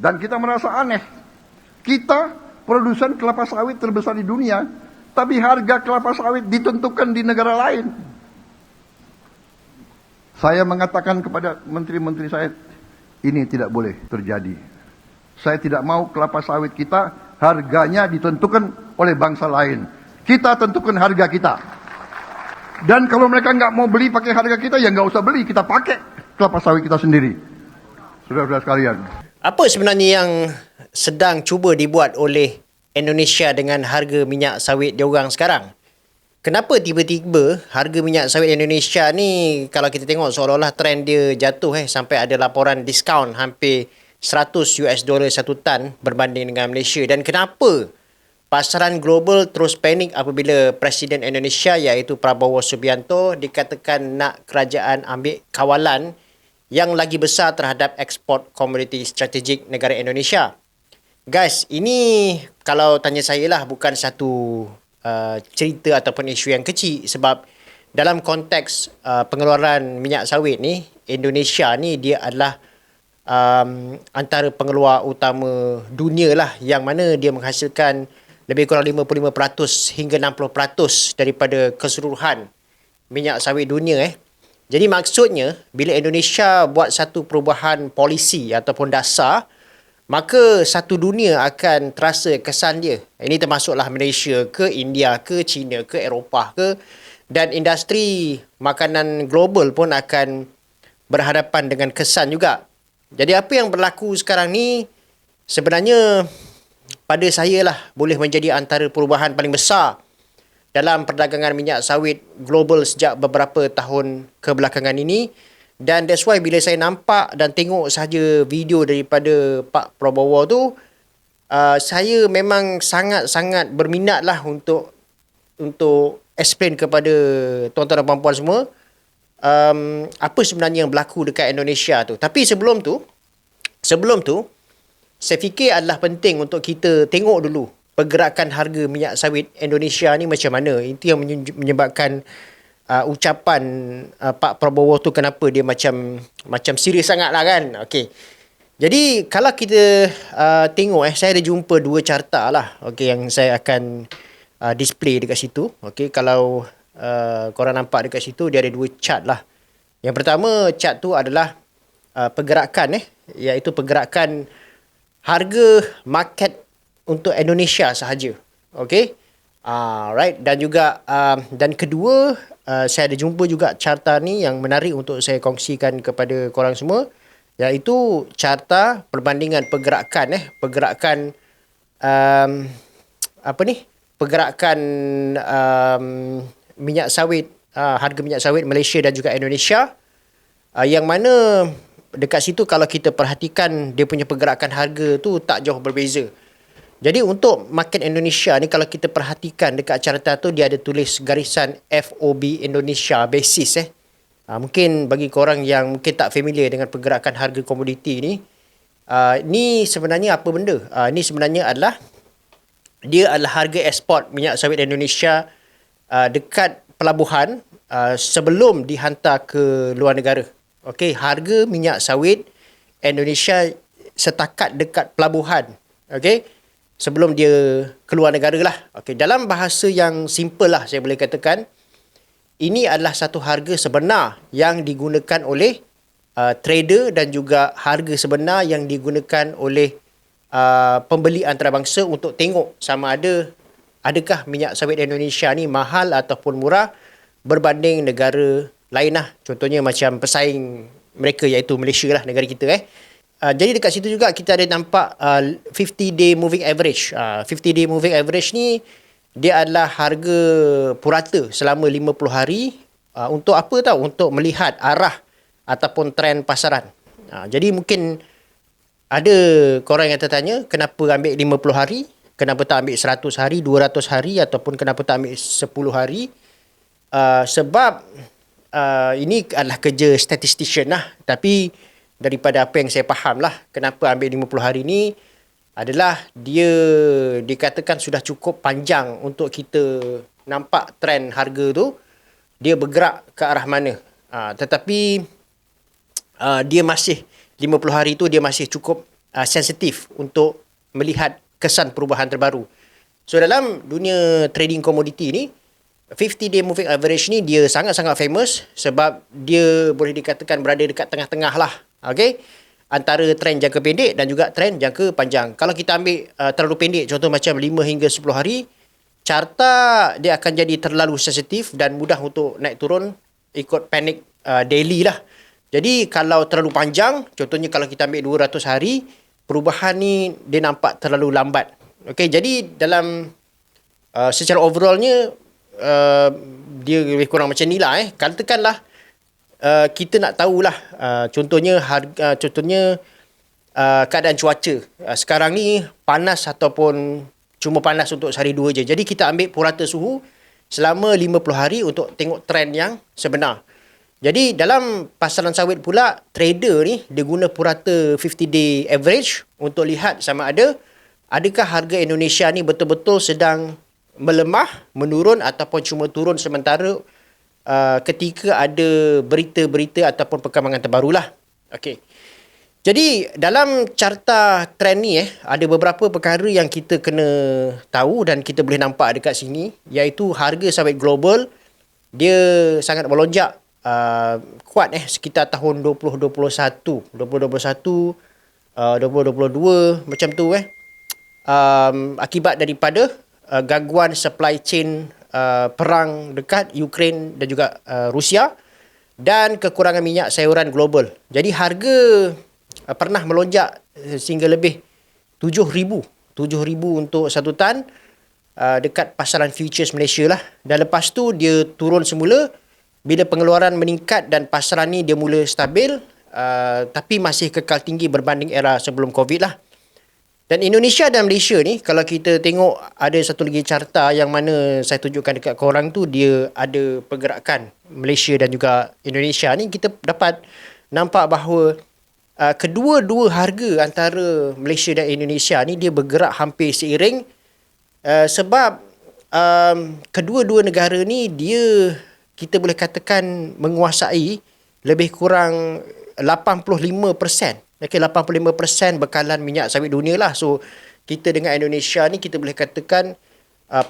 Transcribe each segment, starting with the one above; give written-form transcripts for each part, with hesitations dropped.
Dan kita merasa aneh. Kita produsen kelapa sawit terbesar di dunia, tapi harga kelapa sawit ditentukan di negara lain. Saya mengatakan kepada menteri-menteri saya, ini tidak boleh terjadi. Saya tidak mau kelapa sawit kita harganya ditentukan oleh bangsa lain. Kita tentukan harga kita. Dan kalau mereka nggak mau beli pakai harga kita, ya nggak usah beli. Kita pakai kelapa sawit kita sendiri. Saudara-saudara sekalian. Apa sebenarnya yang sedang cuba dibuat oleh Indonesia dengan harga minyak sawit diorang sekarang? Kenapa tiba-tiba harga minyak sawit Indonesia ni, kalau kita tengok seolah-olah trend dia jatuh sampai ada laporan diskaun hampir $100 satu tan berbanding dengan Malaysia. Dan kenapa pasaran global terus panik apabila Presiden Indonesia iaitu Prabowo Subianto dikatakan nak kerajaan ambil kawalan yang lagi besar terhadap ekspor komoditi strategik negara Indonesia? Guys, ini kalau tanya saya lah bukan satu cerita ataupun isu yang kecil, sebab dalam konteks pengeluaran minyak sawit ni, Indonesia ni dia adalah antara pengeluar utama dunia lah, yang mana dia menghasilkan lebih kurang 55% hingga 60% daripada keseluruhan minyak sawit dunia. Jadi maksudnya bila Indonesia buat satu perubahan polisi ataupun dasar, maka satu dunia akan terasa kesan dia. Ini termasuklah Malaysia ke India ke China ke Eropah ke, dan industri makanan global pun akan berhadapan dengan kesan juga. Jadi apa yang berlaku sekarang ni sebenarnya pada saya lah boleh menjadi antara perubahan paling besar dalam perdagangan minyak sawit global sejak beberapa tahun kebelakangan ini. Dan that's why bila saya nampak dan tengok sahaja video daripada Pak Prabowo tu, saya memang sangat-sangat berminat lah untuk explain kepada tuan-tuan dan puan-puan semua apa sebenarnya yang berlaku dekat Indonesia tu. Tapi sebelum tu saya fikir adalah penting untuk kita tengok dulu pergerakan harga minyak sawit Indonesia ni macam mana. Itu yang menyebabkan ucapan Pak Prabowo tu kenapa dia macam serius sangat lah kan. Okey. Jadi kalau kita tengok saya ada jumpa dua carta lah. Okey, yang saya akan display dekat situ. Okey, kalau korang nampak dekat situ dia ada dua chart lah. Yang pertama chart tu adalah pergerakan iaitu pergerakan harga market untuk Indonesia sahaja. Okey. Right, dan juga dan kedua saya ada jumpa juga carta ni yang menarik untuk saya kongsikan kepada korang semua, iaitu carta perbandingan pergerakan pergerakan minyak sawit, harga minyak sawit Malaysia dan juga Indonesia, yang mana dekat situ kalau kita perhatikan dia punya pergerakan harga tu tak jauh berbeza. Jadi untuk market Indonesia ni kalau kita perhatikan dekat carta tu dia ada tulis garisan FOB Indonesia basis mungkin bagi korang yang mungkin tak familiar dengan pergerakan harga komoditi ni, ni sebenarnya apa benda? Ni sebenarnya adalah harga ekspor minyak sawit Indonesia dekat pelabuhan sebelum dihantar ke luar negara. Okey, harga minyak sawit Indonesia setakat dekat pelabuhan. Okey, sebelum dia keluar negara lah. Okay, dalam bahasa yang simple lah saya boleh katakan, ini adalah satu harga sebenar yang digunakan oleh trader dan juga harga sebenar yang digunakan oleh pembeli antarabangsa untuk tengok sama adakah minyak sawit Indonesia ni mahal ataupun murah berbanding negara lain lah. Contohnya macam pesaing mereka iaitu Malaysia lah, negara kita jadi dekat situ juga kita ada nampak 50-day moving average. 50-day moving average ni dia adalah harga purata selama 50 hari. Untuk apa tahu? Untuk melihat arah ataupun trend pasaran. Jadi mungkin ada korang yang tertanya kenapa ambil 50 hari, kenapa tak ambil 100 hari, 200 hari ataupun kenapa tak ambil 10 hari. Sebab ini adalah kerja statistician lah. Tapi daripada apa yang saya faham lah, kenapa ambil 50 hari ni adalah dia dikatakan sudah cukup panjang untuk kita nampak trend harga tu dia bergerak ke arah mana. Tetapi dia masih 50 hari tu dia masih cukup sensitif untuk melihat kesan perubahan terbaru. So dalam dunia trading komoditi ni, 50-day moving average ni dia sangat-sangat famous sebab dia boleh dikatakan berada dekat tengah-tengah lah. Okay? Antara trend jangka pendek dan juga trend jangka panjang. Kalau kita ambil terlalu pendek, contoh macam 5 hingga 10 hari, carta dia akan jadi terlalu sensitif dan mudah untuk naik turun ikut panic daily lah. Jadi kalau terlalu panjang, contohnya kalau kita ambil 200 hari, perubahan ni dia nampak terlalu lambat. Okay, jadi dalam secara overallnya, dia lebih kurang macam ni lah. Katakanlah kita nak tahulah contohnya keadaan cuaca. Sekarang ni panas ataupun cuma panas untuk sehari dua je. Jadi kita ambil purata suhu selama 50 hari untuk tengok trend yang sebenar. Jadi dalam pasaran sawit pula, trader ni dia guna purata 50-day average untuk lihat sama adakah harga Indonesia ni betul-betul sedang melemah, menurun ataupun cuma turun sementara ketika ada berita-berita ataupun perkembangan terbaru lah. Okey. Jadi dalam carta trend ni ada beberapa perkara yang kita kena tahu dan kita boleh nampak dekat sini, iaitu harga sawit global dia sangat melonjak kuat sekitar tahun 2021, 2022 macam tu akibat daripada gangguan supply chain perang dekat Ukraine dan juga Rusia dan kekurangan minyak sayuran global. Jadi harga pernah melonjak sehingga lebih 7,000 untuk satu tan dekat pasaran futures Malaysia lah. Dan lepas tu dia turun semula bila pengeluaran meningkat dan pasaran ni dia mula stabil, tapi masih kekal tinggi berbanding era sebelum COVID lah. Dan Indonesia dan Malaysia ni, kalau kita tengok ada satu lagi carta yang mana saya tunjukkan dekat korang tu, dia ada pergerakan Malaysia dan juga Indonesia ni, kita dapat nampak bahawa kedua-dua harga antara Malaysia dan Indonesia ni dia bergerak hampir seiring, sebab kedua-dua negara ni dia, kita boleh katakan menguasai lebih kurang 85%. Okay, 85% bekalan minyak sawit dunia lah. So, kita dengan Indonesia ni kita boleh katakan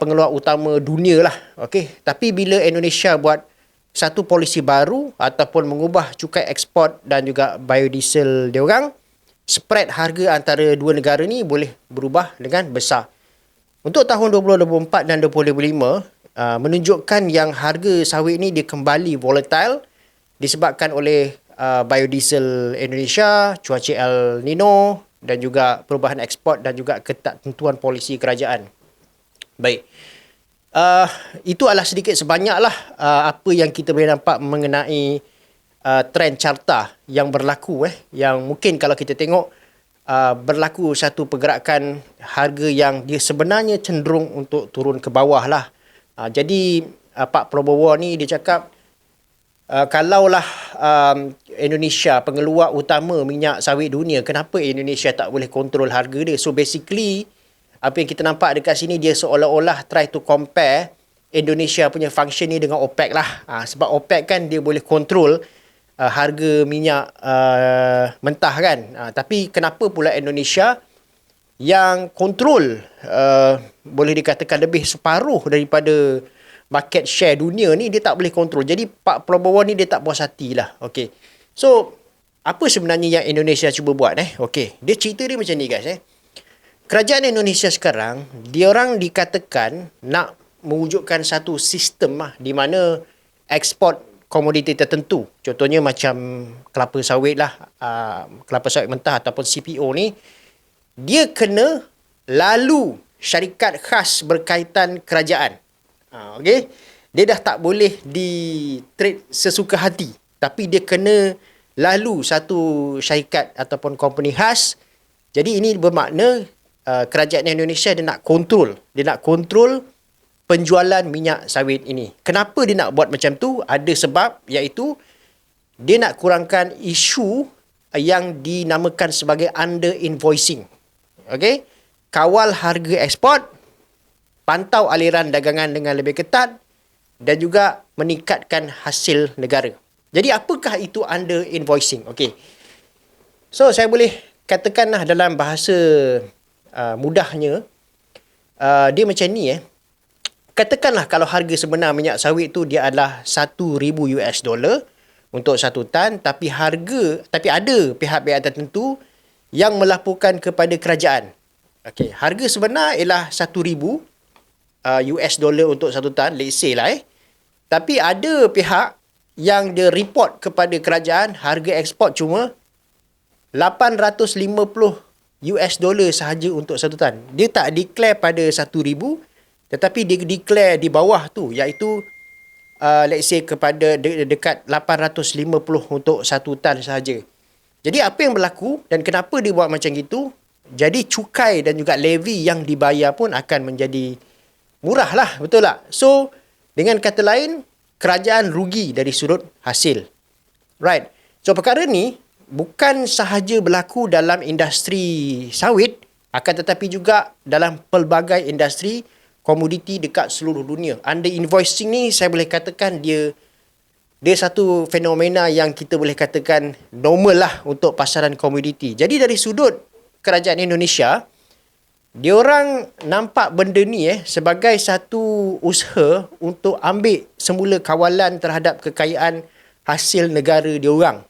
pengeluar utama dunia lah. Okay. Tapi bila Indonesia buat satu polisi baru ataupun mengubah cukai ekspor dan juga biodiesel diorang, spread harga antara dua negara ni boleh berubah dengan besar. Untuk tahun 2024 dan 2025, menunjukkan yang harga sawit ni dia kembali volatile disebabkan oleh biodiesel Indonesia, cuaca El Nino dan juga perubahan ekspor dan juga ketentuan polisi kerajaan. Baik. Itu adalah sedikit sebanyaklah apa yang kita boleh nampak mengenai trend carta yang berlaku yang mungkin kalau kita tengok berlaku satu pergerakan harga yang dia sebenarnya cenderung untuk turun ke bawah lah. Jadi Pak Prabowo ni dia cakap kalaulah Indonesia pengeluar utama minyak sawit dunia, kenapa Indonesia tak boleh kontrol harga dia? So basically apa yang kita nampak dekat sini, dia seolah-olah try to compare Indonesia punya function ni dengan OPEC lah. Sebab OPEC kan dia boleh kontrol harga minyak mentah kan. Tapi kenapa pula Indonesia yang kontrol boleh dikatakan lebih separuh daripada market share dunia ni, dia tak boleh kontrol. Jadi Pak Prabowo ni dia tak puas hati lah. Okay. So, apa sebenarnya yang Indonesia cuba buat? Okay. Dia cerita dia macam ni guys. Kerajaan Indonesia sekarang, diorang dikatakan nak mewujudkan satu sistem di mana ekspor komoditi tertentu. Contohnya macam kelapa sawit lah, kelapa sawit mentah ataupun CPO ni, dia kena lalu syarikat khas berkaitan kerajaan. Okay? Dia dah tak boleh di trade sesuka hati, tapi dia kena lalu satu syarikat ataupun company khas. Jadi ini bermakna kerajaan Indonesia dia nak kontrol penjualan minyak sawit ini. Kenapa dia nak buat macam tu? Ada sebab, iaitu dia nak kurangkan isu yang dinamakan sebagai under invoicing. Okay? Kawal harga ekspor, pantau aliran dagangan dengan lebih ketat dan juga meningkatkan hasil negara. Jadi apakah itu under invoicing? Okay. So saya boleh katakanlah dalam bahasa mudahnya, dia macam ni katakanlah kalau harga sebenar minyak sawit tu dia adalah $1,000 untuk 1 tan, tapi ada pihak-pihak tertentu yang melaporkan kepada kerajaan. Okey, harga sebenar ialah $1,000 untuk 1 tan, let's say lah Tapi ada pihak yang dia report kepada kerajaan harga ekspor cuma $850 sahaja untuk 1 tan. Dia tak declare pada 1,000, tetapi dia declare di bawah tu, iaitu let's say kepada dekat 850 untuk 1 tan sahaja. Jadi apa yang berlaku dan kenapa dia buat macam gitu? Jadi cukai dan juga levy yang dibayar pun akan menjadi murah lah, betul tak? So, dengan kata lain, kerajaan rugi dari sudut hasil. Right. So, perkara ni bukan sahaja berlaku dalam industri sawit, akan tetapi juga dalam pelbagai industri komoditi dekat seluruh dunia. Under invoicing ni, saya boleh katakan dia satu fenomena yang kita boleh katakan normal lah untuk pasaran komoditi. Jadi dari sudut kerajaan Indonesia, diorang nampak benda ni sebagai satu usaha untuk ambil semula kawalan terhadap kekayaan hasil negara diorang.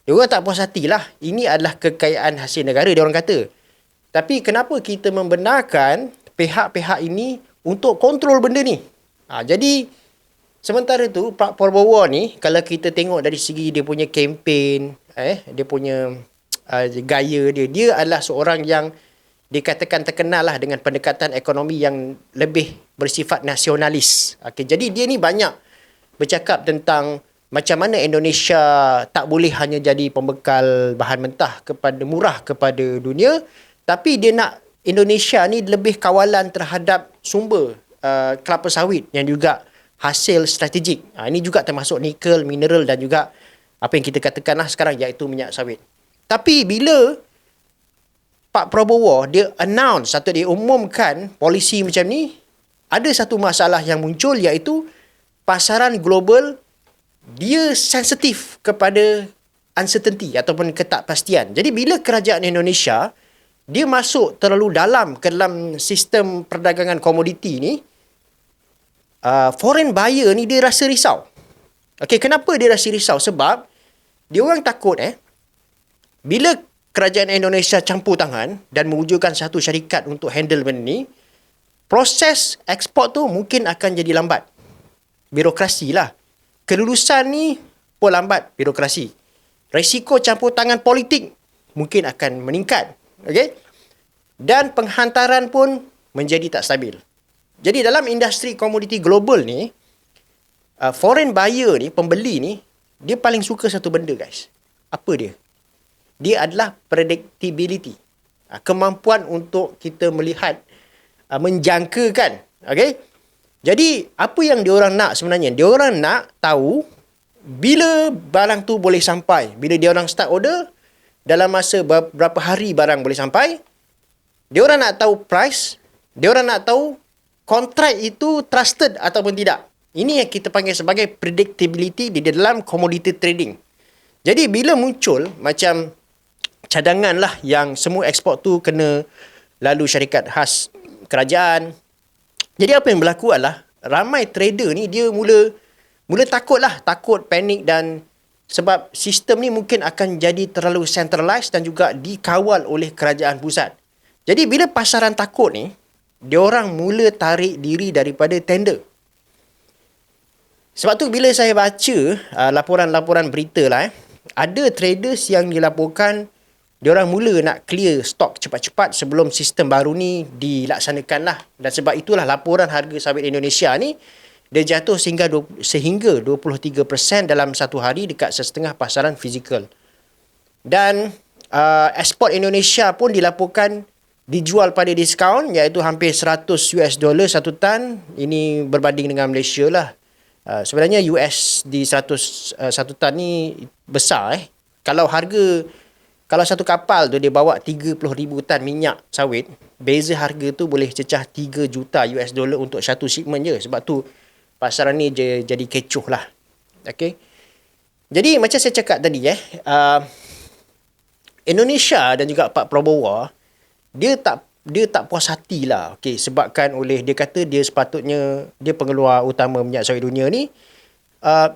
Diorang tak puas hatilah. Ini adalah kekayaan hasil negara, diorang kata. Tapi kenapa kita membenarkan pihak-pihak ini untuk kontrol benda ni? Jadi, sementara tu, Pak Prabowo ni, kalau kita tengok dari segi dia punya kempen, dia punya gaya dia adalah seorang yang dikatakan terkenal lah dengan pendekatan ekonomi yang lebih bersifat nasionalis. Okay, jadi dia ni banyak bercakap tentang macam mana Indonesia tak boleh hanya jadi pembekal bahan mentah murah kepada dunia, tapi dia nak Indonesia ni lebih kawalan terhadap sumber kelapa sawit yang juga hasil strategik. Ini juga termasuk nikel, mineral dan juga apa yang kita katakanlah sekarang iaitu minyak sawit. Tapi bila Pak Prabowo dia announce atau dia umumkan polisi macam ni, ada satu masalah yang muncul iaitu pasaran global dia sensitif kepada uncertainty ataupun ketakpastian. Jadi bila kerajaan Indonesia dia masuk terlalu dalam ke dalam sistem perdagangan komoditi ni, foreign buyer ni dia rasa risau. Okey, kenapa dia rasa risau? Sebab dia orang takut bila kerajaan Indonesia campur tangan dan mewujudkan satu syarikat untuk handle benda ni, proses ekspor tu mungkin akan jadi lambat. Birokrasi lah. Kelulusan ni pun lambat, birokrasi. Risiko campur tangan politik mungkin akan meningkat. Okey? Dan penghantaran pun menjadi tak stabil. Jadi dalam industri komoditi global ni, foreign buyer ni, pembeli ni, dia paling suka satu benda guys. Apa dia? Dia adalah predictability. Kemampuan untuk kita melihat, menjangkakan. Okay? Jadi, apa yang diorang nak sebenarnya? Diorang nak tahu bila barang tu boleh sampai. Bila diorang start order, dalam masa berapa hari barang boleh sampai. Diorang nak tahu price. Diorang nak tahu kontrak itu trusted ataupun tidak. Ini yang kita panggil sebagai predictability di dalam commodity trading. Jadi, bila muncul macam cadangan lah yang semua ekspor tu kena lalu syarikat khas kerajaan. Jadi apa yang berlaku adalah ramai trader ni dia mula takut, panik dan sebab sistem ni mungkin akan jadi terlalu centralized dan juga dikawal oleh kerajaan pusat. Jadi bila pasaran takut ni, diorang mula tarik diri daripada tender. Sebab tu bila saya baca laporan-laporan berita lah, ada traders yang dilaporkan diorang mula nak clear stok cepat-cepat sebelum sistem baru ni dilaksanakan lah. Dan sebab itulah laporan harga sawit Indonesia ni dia jatuh sehingga 23% dalam satu hari dekat setengah pasaran fizikal. Dan ekspor Indonesia pun dilaporkan dijual pada diskaun iaitu hampir $100 1 tan. Ini berbanding dengan Malaysia lah. Sebenarnya US di 100 1 tan ni besar Kalau satu kapal tu dia bawa 30,000 tan minyak sawit, beza harga tu boleh cecah $3 juta untuk satu shipment je. Sebab tu pasaran ni jadi kecoh lah. Okay. Jadi macam saya cakap tadi Indonesia dan juga Pak Prabowo, dia tak puas hati lah. Okay, sebabkan oleh dia kata dia sepatutnya dia pengeluar utama minyak sawit dunia ni.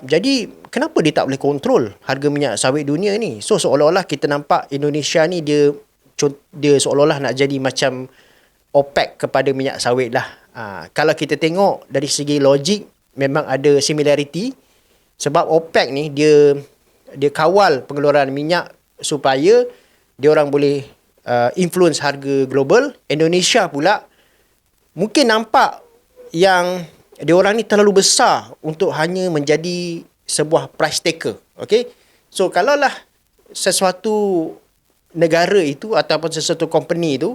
Jadi kenapa dia tak boleh kontrol harga minyak sawit dunia ni? So seolah-olah kita nampak Indonesia ni dia seolah-olah nak jadi macam OPEC kepada minyak sawit lah. Kalau kita tengok dari segi logik memang ada similarity, sebab OPEC ni dia kawal pengeluaran minyak supaya dia orang boleh influence harga global. Indonesia pula mungkin nampak yang dia orang ni terlalu besar untuk hanya menjadi sebuah price taker. Okay? So kalaulah sesuatu negara itu ataupun sesuatu company itu,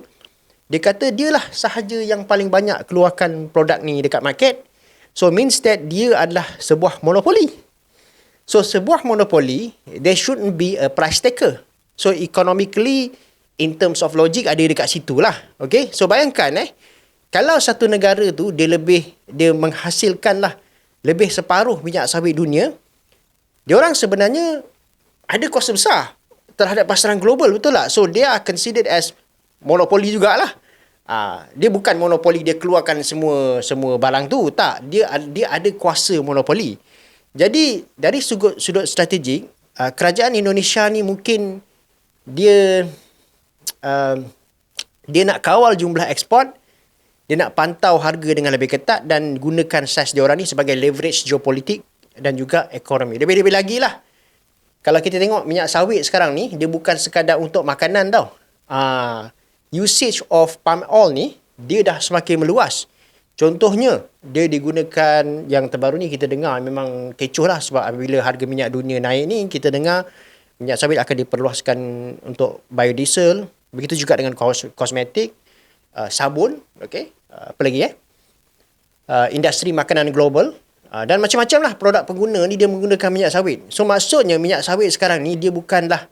dia kata dialah sahaja yang paling banyak keluarkan produk ni dekat market, so means that dia adalah sebuah monopoli. So sebuah monopoli, there shouldn't be a price taker. So economically, in terms of logic, ada dekat situ lah. Okay? So bayangkan kalau satu negara tu dia menghasilkan lah lebih separuh minyak sawit dunia, dia orang sebenarnya ada kuasa besar terhadap pasaran global, betul tak? So they are considered as monopoli jugalah. Dia bukan monopoli dia keluarkan semua barang tu, tak. Dia ada kuasa monopoli. Jadi dari sudut strategik, kerajaan Indonesia ni mungkin dia nak kawal jumlah ekspor, dia nak pantau harga dengan lebih ketat dan gunakan saiz dia orang ni sebagai leverage geopolitik dan juga ekonomi. Lebih-lebih lagi lah, kalau kita tengok minyak sawit sekarang ni, dia bukan sekadar untuk makanan tau. Usage of palm oil ni, dia dah semakin meluas. Contohnya, dia digunakan, yang terbaru ni kita dengar memang kecoh lah, sebab apabila harga minyak dunia naik ni, kita dengar minyak sawit akan diperluaskan untuk biodiesel. Begitu juga dengan kosmetik, sabun, okay? Apa lagi industri makanan global, dan macam-macam lah produk pengguna ni dia menggunakan minyak sawit. So maksudnya minyak sawit sekarang ni dia bukanlah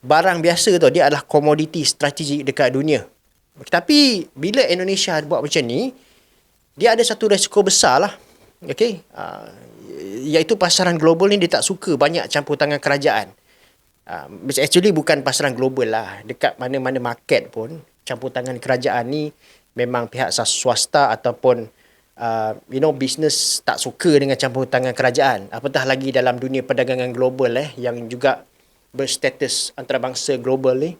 barang biasa tau, dia adalah komoditi strategik dekat dunia. Tapi bila Indonesia buat macam ni, dia ada satu risiko besar lah, okay? Iaitu pasaran global ni dia tak suka banyak campur tangan kerajaan. Actually bukan pasaran global lah, dekat mana-mana market pun campur tangan kerajaan ni memang pihak swasta ataupun bisnes tak suka dengan campur tangan kerajaan. Apatah lagi dalam dunia perdagangan global yang juga berstatus antarabangsa global ni,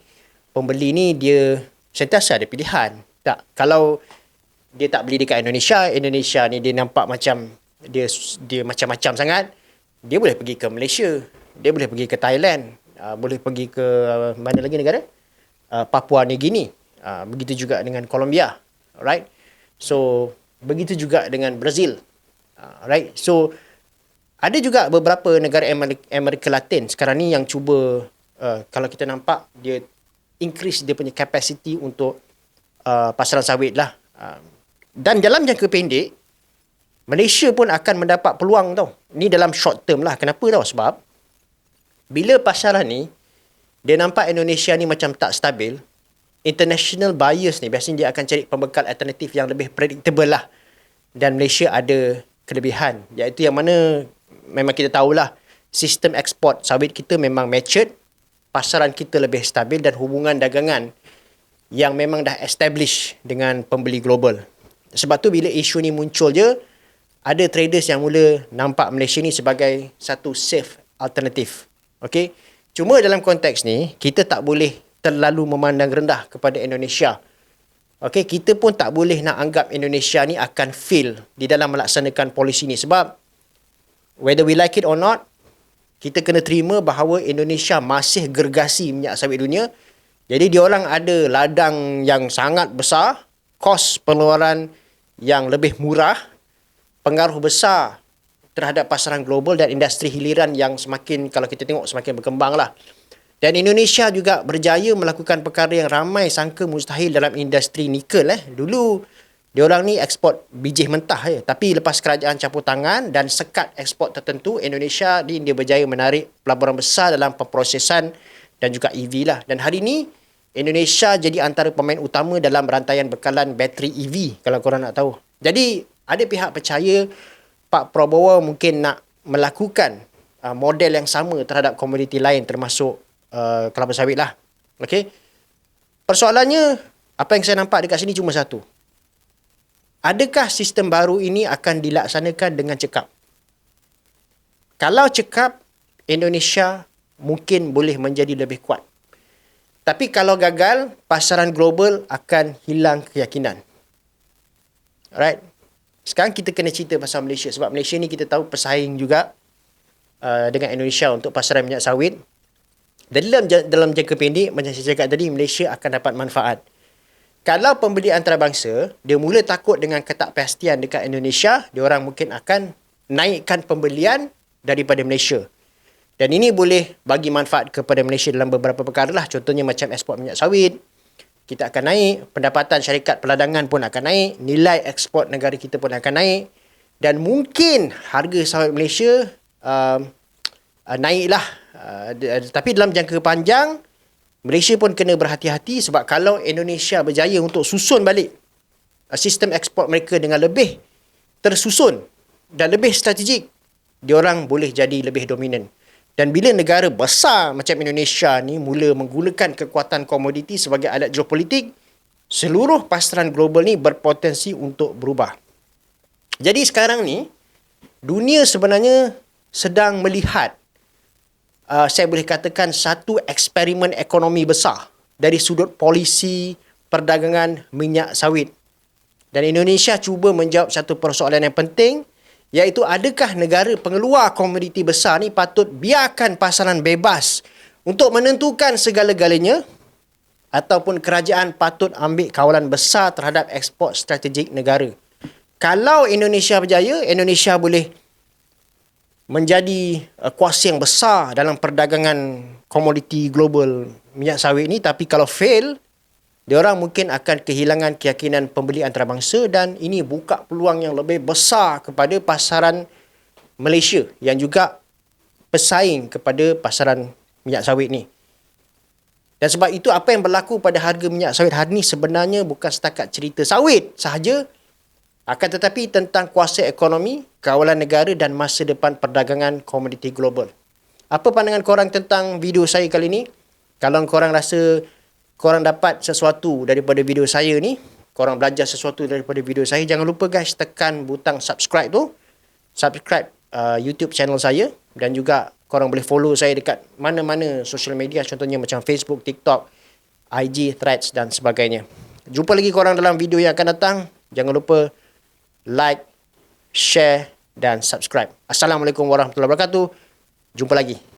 pembeli ni dia sentiasa ada pilihan. Tak, kalau dia tak beli dekat Indonesia ni dia nampak macam dia macam-macam sangat, dia boleh pergi ke Malaysia, dia boleh pergi ke Thailand, boleh pergi ke mana lagi negara? Papua New Guinea. Begitu juga dengan Colombia. Alright? So, begitu juga dengan Brazil. Alright? So, ada juga beberapa negara Amerika Latin sekarang ni yang cuba, kalau kita nampak, dia increase dia punya capacity untuk pasaran sawit lah. Dan dalam jangka pendek, Malaysia pun akan mendapat peluang tau. Ni dalam short term lah. Kenapa tau? Sebab, bila pasaran ni, dia nampak Indonesia ni macam tak stabil, international buyers ni biasanya dia akan cari pembekal alternatif yang lebih predictable lah. Dan Malaysia ada kelebihan, iaitu yang mana memang kita tahulah, sistem ekspor sawit kita memang matured, pasaran kita lebih stabil dan hubungan dagangan yang memang dah establish dengan pembeli global. Sebab tu bila isu ni muncul je, ada traders yang mula nampak Malaysia ni sebagai satu safe alternatif. Okay? Cuma dalam konteks ni, kita tak boleh terlalu memandang rendah kepada Indonesia. Okay, kita pun tak boleh nak anggap Indonesia ni akan fail di dalam melaksanakan polisi ni. Sebab, whether we like it or not, kita kena terima bahawa Indonesia masih gergasi minyak sawit dunia. Jadi, diorang ada ladang yang sangat besar, kos pengeluaran yang lebih murah, pengaruh besar terhadap pasaran global dan industri hiliran yang semakin, kalau kita tengok, semakin berkembang lah. Dan Indonesia juga berjaya melakukan perkara yang ramai sangka mustahil dalam industri nikel. Dulu, diorang ni ekspor biji mentah Tapi lepas kerajaan campur tangan dan sekat ekspor tertentu, Indonesia dia berjaya menarik pelaburan besar dalam pemprosesan dan juga EV lah. Dan hari ni, Indonesia jadi antara pemain utama dalam rantaian bekalan bateri EV, kalau korang nak tahu. Jadi, ada pihak percaya Pak Prabowo mungkin nak melakukan model yang sama terhadap komoditi lain termasuk kelapa sawit lah. Okey. Persoalannya, apa yang saya nampak dekat sini cuma satu. Adakah sistem baru ini akan dilaksanakan dengan cekap? Kalau cekap, Indonesia mungkin boleh menjadi lebih kuat. Tapi kalau gagal, pasaran global akan hilang keyakinan. Alright. Sekarang kita kena cerita pasal Malaysia. Sebab Malaysia ni kita tahu pesaing juga dengan Indonesia untuk pasaran minyak sawit. Dan dalam jangka pendek, macam saya cakap tadi, Malaysia akan dapat manfaat. Kalau pembeli antarabangsa, dia mula takut dengan ketakpastian dekat Indonesia, dia orang mungkin akan naikkan pembelian daripada Malaysia. Dan ini boleh bagi manfaat kepada Malaysia dalam beberapa perkara lah. Contohnya macam ekspor minyak sawit, kita akan naik, pendapatan syarikat peladangan pun akan naik, nilai ekspor negara kita pun akan naik, dan mungkin harga sawit Malaysia naiklah. Tapi dalam jangka panjang, Malaysia pun kena berhati-hati sebab kalau Indonesia berjaya untuk susun balik sistem ekspor mereka dengan lebih tersusun dan lebih strategik, diorang boleh jadi lebih dominan. Dan bila negara besar macam Indonesia ni mula menggunakan kekuatan komoditi sebagai alat geopolitik, seluruh pasaran global ni berpotensi untuk berubah. Jadi sekarang ni, dunia sebenarnya sedang melihat saya boleh katakan satu eksperimen ekonomi besar dari sudut polisi perdagangan minyak sawit. Dan Indonesia cuba menjawab satu persoalan yang penting, iaitu adakah negara pengeluar komoditi besar ni patut biarkan pasaran bebas untuk menentukan segala-galanya, ataupun kerajaan patut ambil kawalan besar terhadap ekspor strategik negara. Kalau Indonesia berjaya, Indonesia boleh menjadi kuasa yang besar dalam perdagangan komoditi global minyak sawit ni. Tapi kalau fail, diorang mungkin akan kehilangan keyakinan pembeli antarabangsa, dan ini buka peluang yang lebih besar kepada pasaran Malaysia yang juga pesaing kepada pasaran minyak sawit ni. Dan sebab itu apa yang berlaku pada harga minyak sawit hari ni sebenarnya bukan setakat cerita sawit sahaja, akan tetapi tentang kuasa ekonomi, kawalan negara dan masa depan perdagangan komoditi global. Apa pandangan korang tentang video saya kali ni? Kalau korang rasa korang dapat sesuatu daripada video saya ni, korang belajar sesuatu daripada video saya, jangan lupa guys tekan butang subscribe tu. Subscribe YouTube channel saya, dan juga korang boleh follow saya dekat mana-mana social media, contohnya macam Facebook, TikTok, IG, Threads dan sebagainya. Jumpa lagi korang dalam video yang akan datang. Jangan lupa like, share dan subscribe. Assalamualaikum warahmatullahi wabarakatuh. Jumpa lagi.